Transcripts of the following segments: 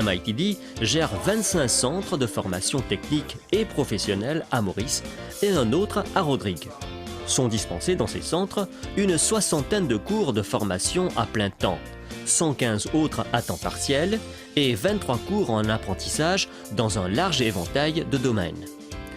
MITD gère 25 centres de formation technique et professionnelle à Maurice et un autre à Rodrigue. Sont dispensés dans ces centres une 60aine de cours de formation à plein temps, 115 autres à temps partiel et 23 cours en apprentissage dans un large éventail de domaines.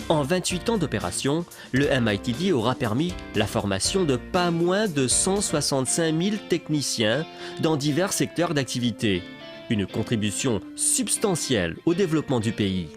En 28 ans d'opération, le MITD aura permis la formation de pas moins de 165 000 techniciens dans divers secteurs d'activité. Une contribution substantielle au développement du pays.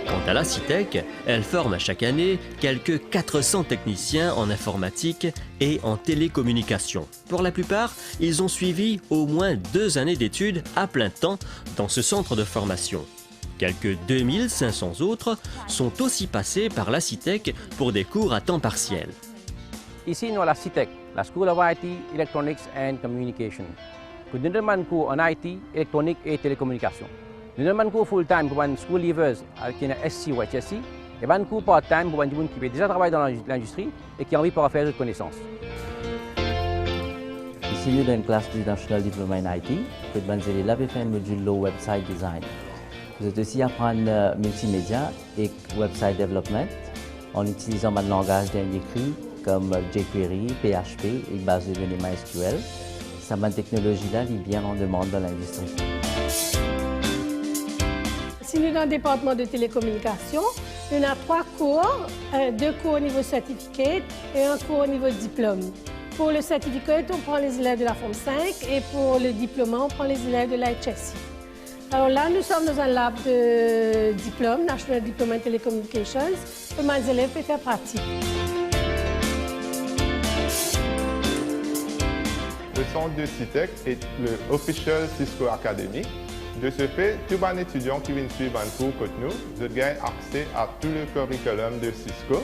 Quant à la CITEC, elle forme chaque année quelques 400 techniciens en informatique et en télécommunications. Pour la plupart, ils ont suivi au moins 2 années d'études à plein temps dans ce centre de formation. Quelques 2500 autres sont aussi passés par la CITEC pour des cours à temps partiel. Ici, nous avons la CITEC, la School of IT, Electronics and Communication. Nous avons un cours en IT, électronique et télécommunications. Nous avons un cours full-time pour les school leavers qui sont SC ou HSC, et un cours part-time pour les gens qui déjà travaillent dans l'industrie et qui ont envie de faire des connaissances. Ici, nous avons une classe du National Diploma in IT, que nous avons fait un module Low Website Design. Vous êtes aussi apprendre multimédia et website development en utilisant un langage d'écrit comme jQuery, PHP et base de données MySQL. Cette technologie-là est bien en demande dans l'industrie. Si nous sommes dans le département de télécommunications, nous avons 3 cours, 2 cours au niveau certificat et 1 cours au niveau diplôme. Pour le certificat, on prend les élèves de la Forme 5 et pour le diplôme, on prend les élèves de la HSC. Alors là, nous sommes dans un lab de diplôme, National Diploma in Telecommunications, pour les élèves peuvent faire pratique. Le centre de CITEC est le Official Cisco Academy. De ce fait, tous les étudiants qui viennent suivre un cours comme nous, ils gagnent accès à tout le curriculum de Cisco.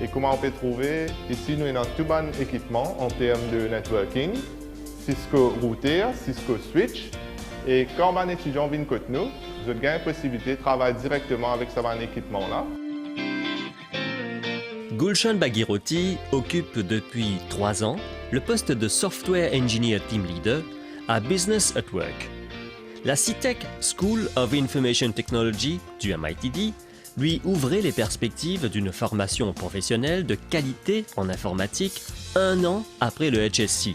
Et comment on peut trouver, ici nous avons tout bon équipement en termes de networking, Cisco router, Cisco switch. Et quand un étudiant vient comme nous, ils gagnent la possibilité de travailler directement avec ce bon équipement-là. Gulshan Bagiroti occupe depuis 3 ans le poste de Software Engineer Team Leader à Business at Work. La CITEC School of Information Technology du MITD lui ouvrait les perspectives d'une formation professionnelle de qualité en informatique 1 an après le HSC.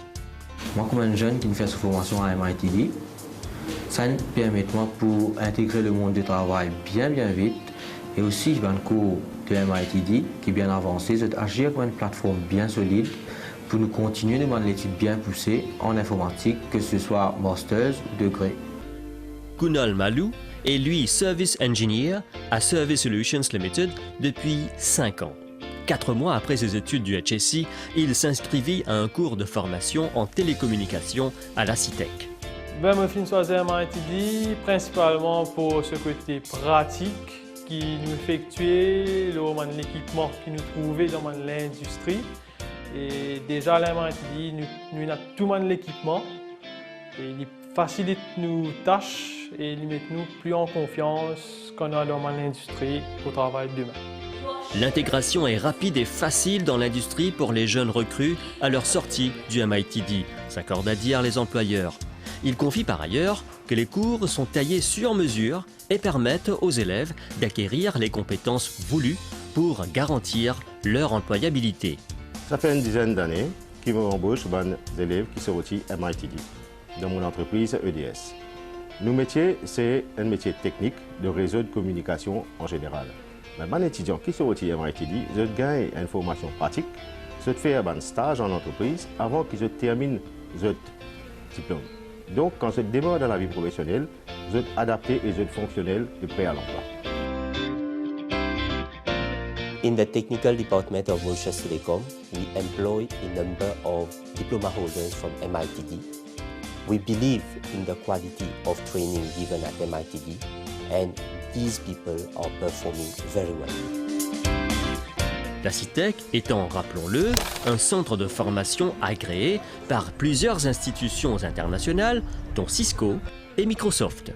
Moi, comme un jeune qui me fait sa formation à MITD, ça me permet pour intégrer le monde du travail bien vite. Et aussi, j'ai un cours de MITD qui est bien avancé, c'est agir comme une plateforme bien solide pour nous continuer de mener l'étude bien poussée en informatique, que ce soit master's ou degré. Kunal Malou est lui Service Engineer à Service Solutions Limited depuis 5 ans. 4 mois après ses études du HSC, il s'inscrivit à un cours de formation en télécommunications à la CITEC. Je suis choisi à MITD principalement pour ce côté pratique qui nous effectuait l'équipement qui nous trouvait dans l'industrie. Et déjà, à MITD, nous avons tout l'équipement et il facilite nos tâches et il met nous plus en confiance qu'on a dans l'industrie au travail demain. L'intégration est rapide et facile dans l'industrie pour les jeunes recrues à leur sortie du MITD, s'accordent à dire les employeurs. Il confie par ailleurs que les cours sont taillés sur mesure et permettent aux élèves d'acquérir les compétences voulues pour garantir leur employabilité. Ça fait une dizaine d'années que j'embauche des élèves qui sont sortis à MITD dans mon entreprise EDS. Nos métiers, c'est un métier technique de réseau de communication en général. Mais les étudiants qui sont sortis à MITD, ils gagnent une formation pratique, ils font un stage en entreprise avant qu'ils terminent leur diplôme. Donc, quand ils démarrent dans la vie professionnelle, ils sont adaptés et ils sont fonctionnels de prêt à l'emploi. In the technical department of Mauritius Telecom, we employ a number of diploma holders from MITD. We believe in the quality of training given at MITD, and these people are performing very well. La CITEC étant, rappelons-le, un centre de formation agréé par plusieurs institutions internationales, dont Cisco et Microsoft.